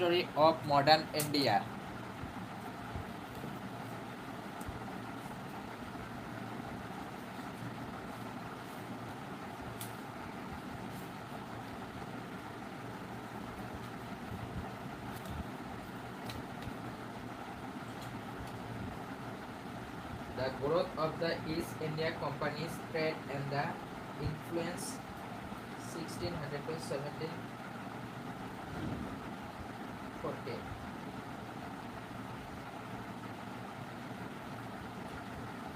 history of modern India. The growth of the East India Company's trade and the influence 1600 to 1740.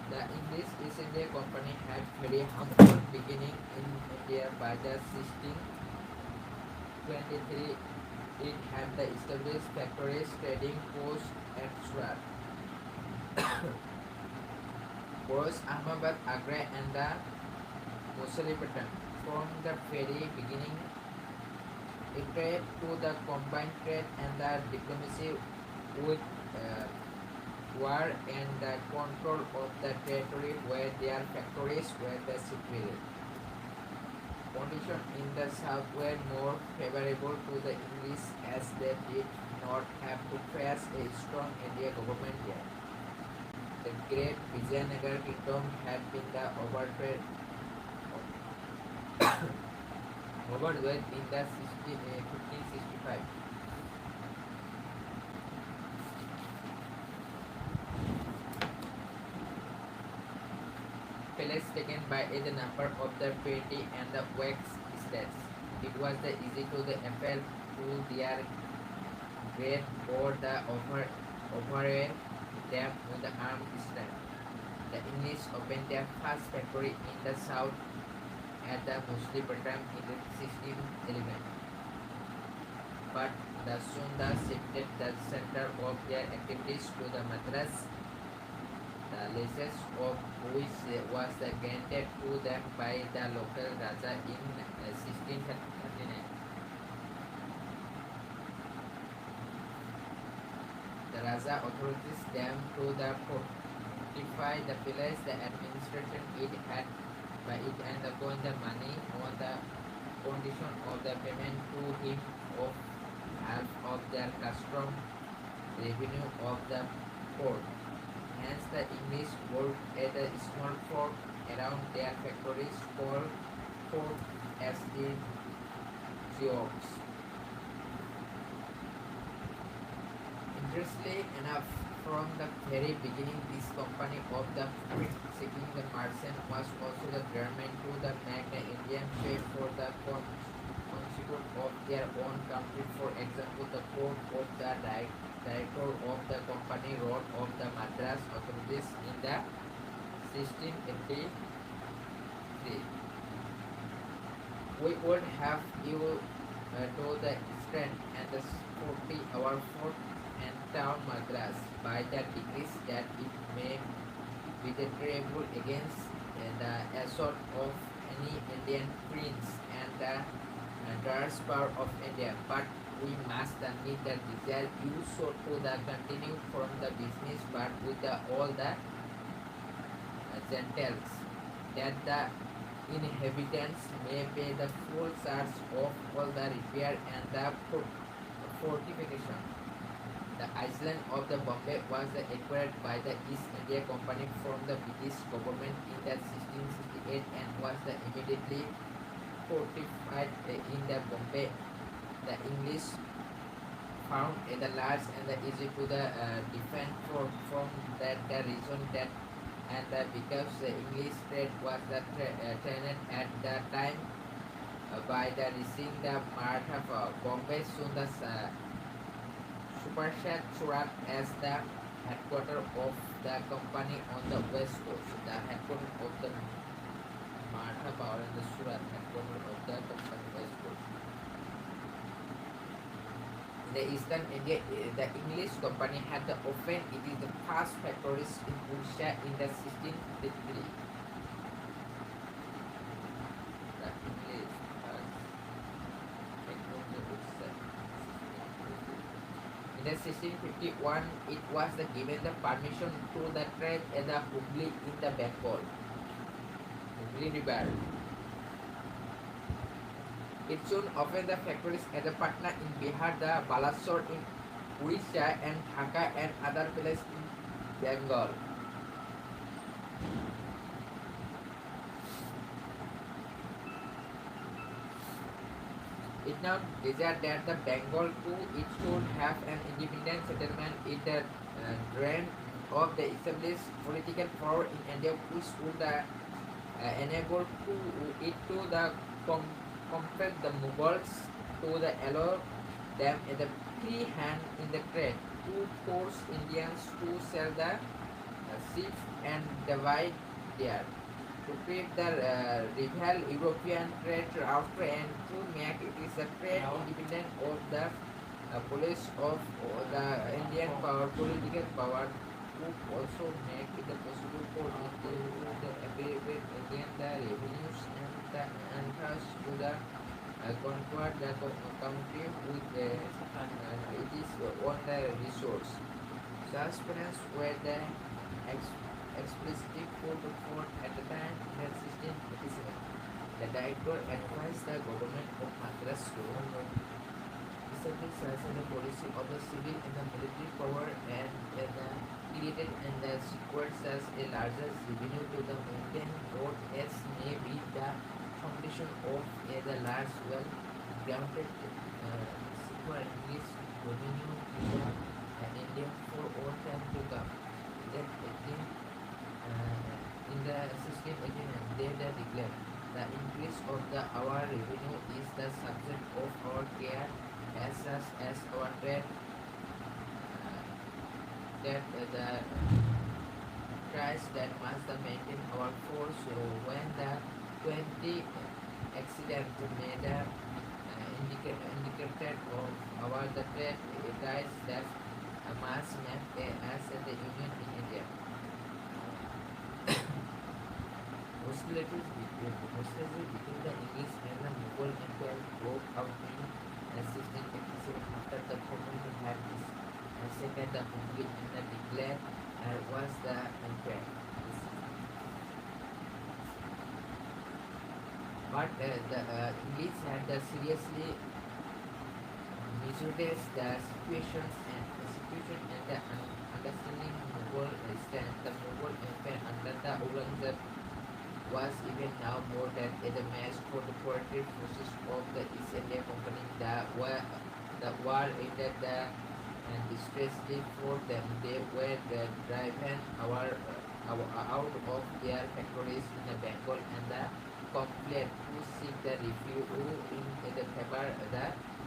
The English East India Company had very humble beginning in India by the 1623. It had the established factories, trading posts and Surat. Both Ahmedabad, Agra and the Muzaffarpur. From the very beginning, it trade to the combined trade and the diplomacy with war and the control of the territory where their factories were the situated. Conditions in the south were more favorable to the English as they did not have to face a strong India government yet. The great Vijayanagar kingdom had been the overwhelmed in the 1565. Place taken by a number of the petty and the wax estates. It was the easy to the appeal to their great or the overwhelm them with the armed strength. The English opened their first factory in the south at the Muzaffarpur in 1611. But the soon shifted the center of their activities to the Madras, the license of which was granted to them by the local Raja in 1639. The Raja authorized them to the fortify the village, the administration it had by it and upon the money on the condition of the payment to him of half of their custom revenue of the port. Hence the English worked at a small fort around their factories called Fort as the George. Interestingly enough, from the very beginning, this company of the seeking the merchant was also the government to the make the Indian trade for the constitute of their own country. For example, the port of the director of the company wrote of the Madras authorities in the 1683. We would have you to the strength and the 40-hour fort and town Madras by the degrees that it may be deterrable against the assault of any Indian prince and the Dar's power of India. But we must admit that desire you so to the continue from the business but with all the Gentiles that the inhabitants may pay the full charge of all the repair and the fortification. The island of the Bombay was acquired by the East India Company from the British government in the 1668 and was immediately fortified in the Bombay. The English found the large and the easy to the defend from that the reason that and because the English trade was trained at the time by the receiving the Maratha Bombay soon the superset Surat as the headquarters of the company on the west coast. The headquarters of the Maratha power and the Surat headquarters of the company west coast. In the eastern India, the English company had opened it is the first factories in Odisha in the 1653. The English in the 1651, it was given the permission to the trade in the Hooghly in the Bengal, Hooghly River. It soon opened the factories at the Patna in Bihar, the Balasore in Odisha, and Dhaka and other places in Bengal. It now desired that the Bengal too it should have an independent settlement in the drain of the established political power in India, which would enable to it to the com- compel the Mughals to the allow them in the free hand in the trade to force Indians to sell the ships and divide there to create the rival European trade route and to make it is a trade independent of the police of the Indian power, political power, would also make it possible for it to use the available Indian the revenues and the entrust to the conquer the country with it is on the resource. Aspirants were the explicitly called for at the time in 1687. The director advised the government of Madras to establish the policy of the civil and the military power and created and secured as a larger revenue to the maintain road as may be the foundation of the large well grounded secure English revenue in India for all time to come. That 18, in the 1689 they declared the increase of the our revenue is the subject of our care as such as our trade that the price that must maintain our force when the 20 accident made indicated of our the trade price that must maintain as the union in India. Hostilities between the English and the Mughal Empire broke out in 1687 after the Commonwealth had second the Mughal and declared was the empire. But the English had seriously misused the situation and the understanding Mughal stand. The Mughal Empire under the Aurangzeb was even now more than a match for the cooperative forces of the East India Company. The war ended and distressingly for them. They were driven out of their factories in the Bengal and the complete to seek the refuge in the favor the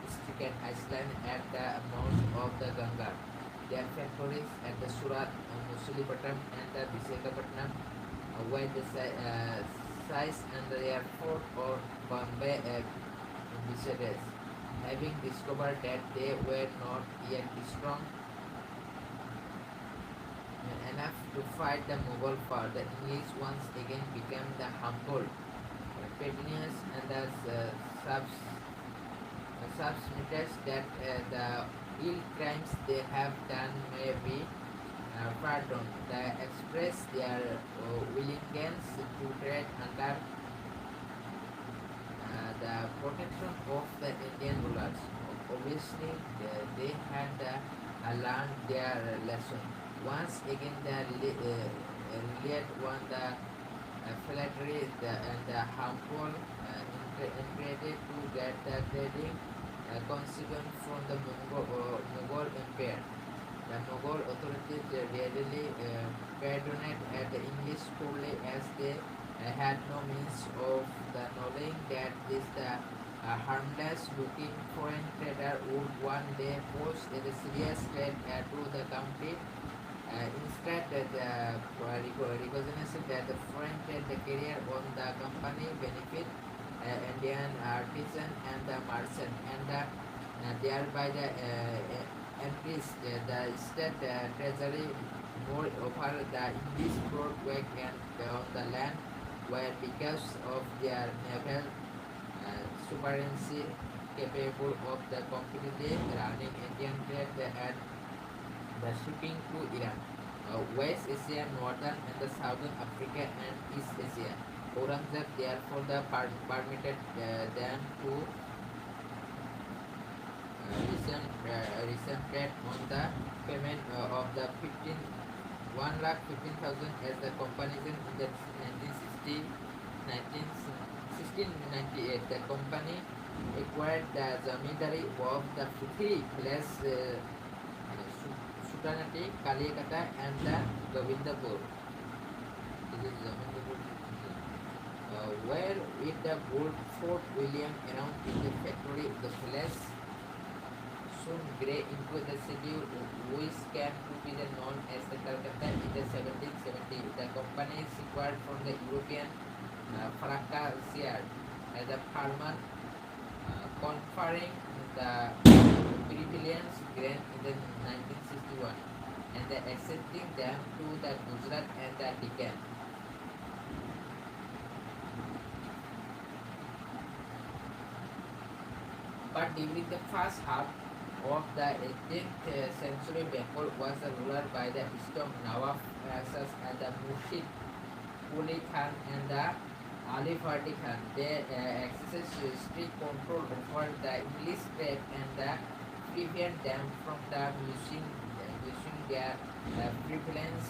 stricken Iceland at the mouth of the Ganga. Their factories at the Surat, Musulipatam and the Visakhapatnam were the size and the airport or Bombay visitors. Having discovered that they were not yet strong enough to fight the Mughal power, the English once again became the humble, pettiness and the subsmitters that the ill crimes they have done may be pardoned. They express their willingness to trade under the protection of the Indian rulers. Obviously, they had learned their lesson. Once again, they relied on the flattery and the harmful integrated to get the trading consequence from the Mughal Empire. The Mughal authorities readily pardoned the English poorly as they had no means of the knowing that this harmless looking foreign trader would one day pose a serious threat to the country. Instead, the recognition that the foreign trade the career on the company benefit Indian artisan and the merchant and thereby the increase the state treasury more over the English broad work and on the land were because of their naval sovereignty capable of the completely running Indian trade and the shipping to Iran, West Asia, Northern and the Southern Africa and East Asia. Aurangzeb therefore permitted them to recent rate on the payment of the 1,15,000 as the comparison in the 1698. The company acquired the zamindari of the three villages Sultanate, Kalikata and the Govindapur. This is Govindapur. Where with the gold Fort William around in the factory, the village soon grew into the city which came to be known as the Calcutta in the 1770. The company is acquired from the European Faraka Syed as a farmer, conferring the Brazilians grant in the 1961 and the accepting them to the Gujarat and the Deccan. But during the first half of the 18th century, Bengal was ruled by the Islam Nawab such as the Murshid Quli Khan and the Ali Fardi Khan. They exercised strict control over the English trade and prevent them from using their prevalence,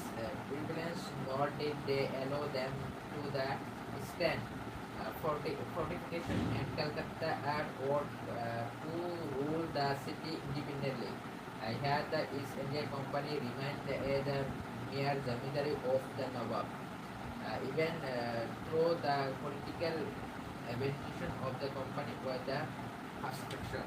nor did they allow them to stand fortification and Calcutta or to rule the city independently. Here the East India Company remained the mere zamindari of the Nawab. Even through the political administration of the company was the construction.